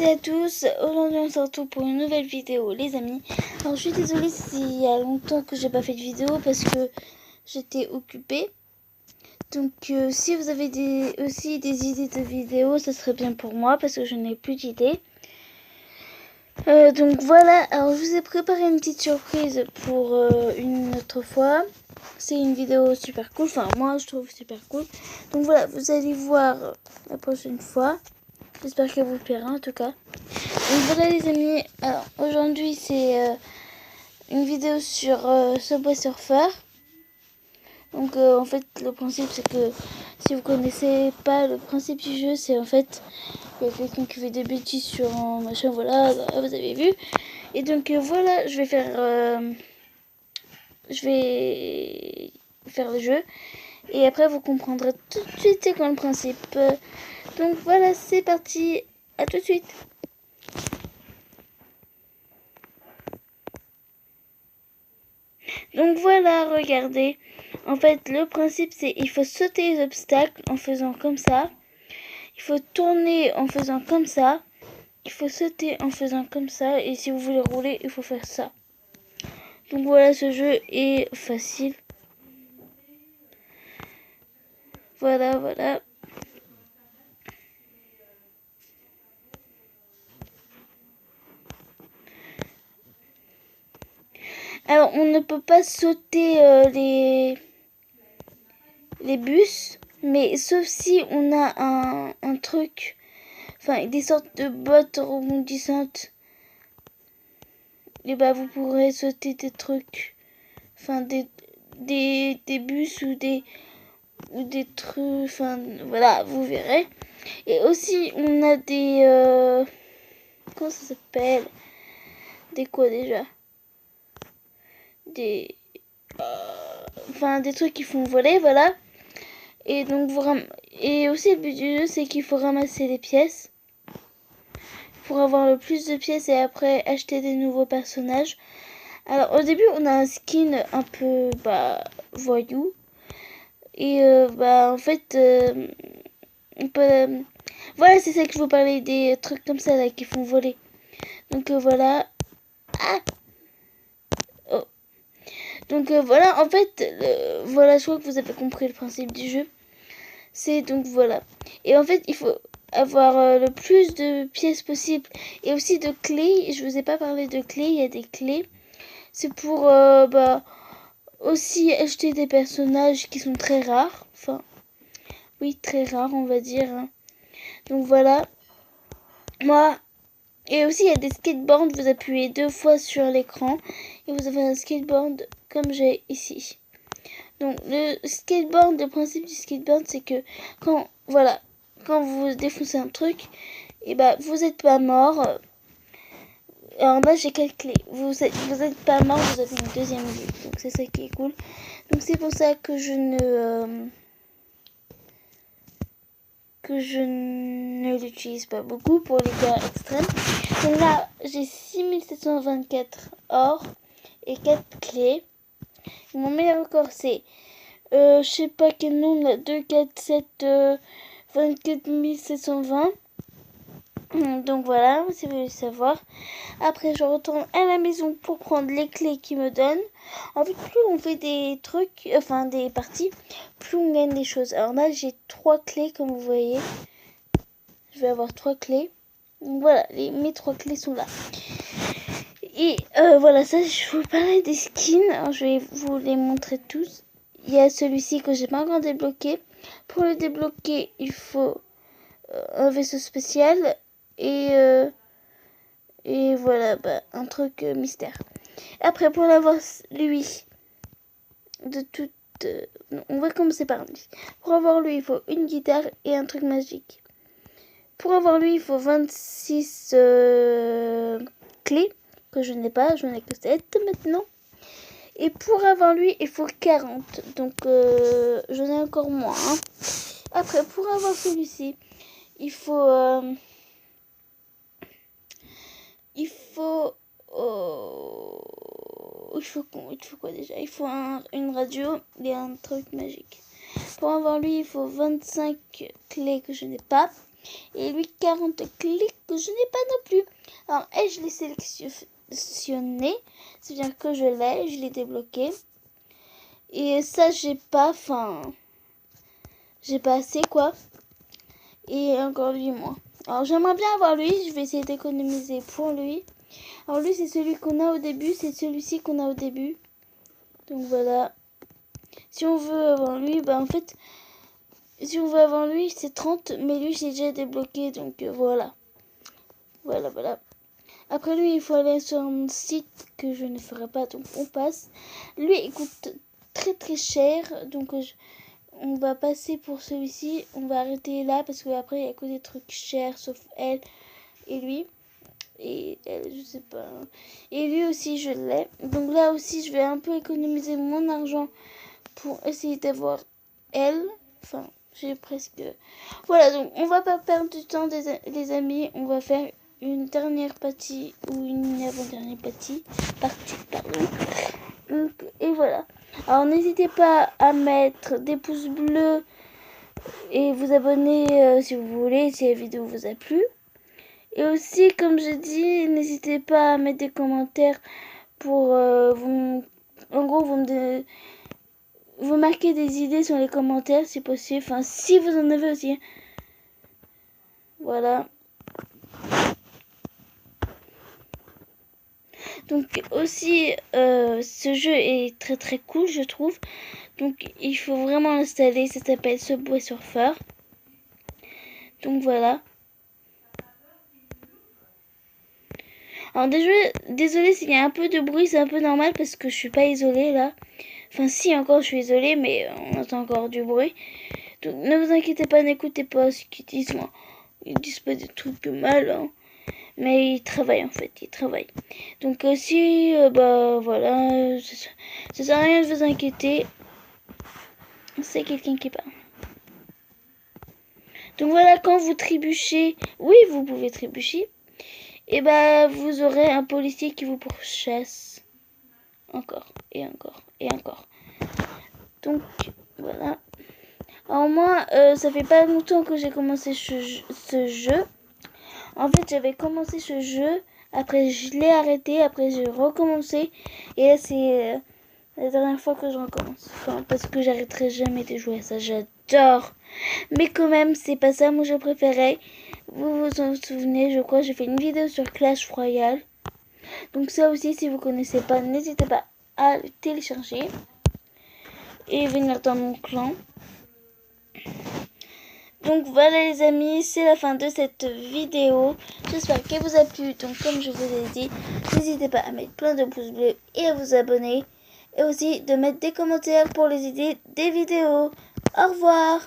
Salut à tous, aujourd'hui on se retrouve pour une nouvelle vidéo les amis. Alors je suis désolée s'il y a longtemps que j'ai pas fait de vidéo parce que j'étais occupée. Donc si vous avez aussi des idées de vidéos, ça serait bien pour moi parce que je n'ai plus d'idées. Donc voilà, alors je vous ai préparé une petite surprise pour une autre fois. C'est une vidéo super cool, enfin moi je trouve super cool. Donc voilà, vous allez voir la prochaine fois. J'espère qu'elle vous plaira en tout cas. Donc voilà les amis, alors aujourd'hui c'est une vidéo sur Subway Surfer. Donc en fait le principe c'est que si vous connaissez pas le principe du jeu, c'est en fait il y a quelqu'un qui fait des bêtises sur un machin, voilà, vous avez vu. Et donc voilà, je vais faire le jeu et après vous comprendrez tout de suite c'est quoi le principe. Donc voilà, c'est parti, à tout de suite. Donc voilà, regardez. En fait, le principe c'est il faut sauter les obstacles en faisant comme ça. Il faut tourner en faisant comme ça. Il faut sauter en faisant comme ça. Et si vous voulez rouler, il faut faire ça. Donc voilà, ce jeu est facile. Voilà, voilà. Alors, on ne peut pas sauter les bus, mais sauf si on a un truc, enfin des sortes de bottes rebondissantes. Et bah vous pourrez sauter des trucs, enfin des bus ou des trucs, enfin voilà, vous verrez. Et aussi on a des comment ça s'appelle, des quoi déjà, des enfin des trucs qui font voler, voilà. Et donc et aussi le but du jeu c'est qu'il faut ramasser les pièces pour avoir le plus de pièces et après acheter des nouveaux personnages. Alors au début on a un skin un peu voyou et en fait on peut, voilà, c'est ça que je vous parlais, des trucs comme ça là qui font voler. Donc voilà. Ah oh. Donc voilà, en fait voilà, je crois que vous avez compris le principe du jeu. C'est donc voilà. Et en fait il faut avoir le plus de pièces possible et aussi de clés. Je vous ai pas parlé de clés, il y a des clés. C'est pour aussi acheter des personnages qui sont très rares. Enfin, oui, très rares, on va dire. Hein. Donc voilà. Moi. Et aussi, il y a des skateboards. Vous appuyez 2 fois sur l'écran. Et vous avez un skateboard comme j'ai ici. Donc le skateboard, le principe du skateboard, c'est que quand vous défoncez un truc, et vous êtes pas mort. Alors là j'ai 4 clés. Vous êtes pas mort, vous avez une deuxième vie. Donc c'est ça qui est cool. Donc c'est pour ça que je ne l'utilise pas beaucoup pour les cas extrêmes. Donc là j'ai 6724 or et 4 clés. Et mon meilleur record c'est je sais pas quel nombre là, 2, 4, 7, 24 720. Donc voilà, si vous voulez savoir. Après, je retourne à la maison pour prendre les clés qu'ils me donnent. En fait, plus on fait des trucs, enfin des parties, plus on gagne des choses. Alors là, j'ai 3 clés, comme vous voyez. Je vais avoir 3 clés. Donc voilà, mes 3 clés sont là. Et voilà, ça, je vous parlais des skins. Alors, je vais vous les montrer tous. Il y a celui-ci que j'ai pas encore débloqué. Pour le débloquer, il faut un vaisseau spécial et voilà, un truc mystère. Après, pour l'avoir lui, on va commencer par lui. Pour avoir lui, il faut une guitare et un truc magique. Pour avoir lui, il faut 26 clés, que je n'ai pas, j'en ai que 7 maintenant. Et pour avoir lui, il faut 40, donc j'en ai encore moins. Hein. Après, pour avoir celui-ci, il faut quoi déjà? Il faut une radio et un truc magique. Pour avoir lui, il faut 25 clés que je n'ai pas. Et lui, 40 clics que je n'ai pas non plus. Alors, elle, je l'ai sélectionné. C'est-à-dire que je l'ai débloqué. Et ça, j'ai pas assez, quoi. Et encore lui, moi. Alors, j'aimerais bien avoir lui. Je vais essayer d'économiser pour lui. Alors, lui, c'est celui qu'on a au début. C'est celui-ci qu'on a au début. Donc, voilà. Si on veut avoir lui, en fait, si on veut avoir lui, c'est 30. Mais lui, j'ai déjà débloqué. Donc, voilà. Voilà. Après lui, il faut aller sur un site que je ne ferai pas. Donc, on passe. Lui, il coûte très très cher. Donc, on va passer pour celui-ci. On va arrêter là parce qu'après, il y a que des trucs chers, sauf elle et lui. Et elle, je sais pas. Et lui aussi, je l'ai. Donc là aussi, je vais un peu économiser mon argent pour essayer d'avoir elle. Enfin, j'ai presque... Voilà, donc on va pas perdre du temps, les amis. On va faire une dernière partie ou une avant-dernière partie. Donc, et voilà. Alors n'hésitez pas à mettre des pouces bleus et vous abonner si vous voulez, si la vidéo vous a plu. Et aussi, comme je dis, n'hésitez pas à mettre des commentaires pour vous... En gros, vous marquez des idées sur les commentaires si possible. Enfin, si vous en avez aussi. Voilà. Donc aussi, ce jeu est très très cool, je trouve. Donc il faut vraiment l'installer. Ça s'appelle Subway Surfer. Donc voilà. Alors désolé s'il y a un peu de bruit, c'est un peu normal parce que je suis pas isolée là. Enfin si, encore je suis isolée, mais on entend encore du bruit. Donc ne vous inquiétez pas, n'écoutez pas ce qu'ils disent. Moi. Ils disent pas des trucs mal, hein. Mais ils travaillent en fait, ils travaillent. Donc si, voilà, ça sert à rien de vous inquiéter. C'est quelqu'un qui parle. Donc voilà, quand vous trébuchez, oui, vous pouvez trébucher. Et vous aurez un policier qui vous pourchasse. Encore, et encore, et encore. Donc, voilà. Alors moi, ça fait pas longtemps que j'ai commencé ce jeu. En fait, j'avais commencé ce jeu. Après, je l'ai arrêté. Après, j'ai recommencé. Et là, c'est la dernière fois que je recommence. Enfin, parce que j'arrêterai jamais de jouer à ça. J'adore. Mais quand même, c'est pas ça mon jeu préféré. Vous vous en souvenez, je crois, j'ai fait une vidéo sur Clash Royale. Donc ça aussi, si vous connaissez pas, n'hésitez pas à le télécharger. Et venir dans mon clan. Donc voilà les amis, c'est la fin de cette vidéo. J'espère qu'elle vous a plu. Donc comme je vous ai dit, n'hésitez pas à mettre plein de pouces bleus et à vous abonner. Et aussi de mettre des commentaires pour les idées des vidéos. Au revoir.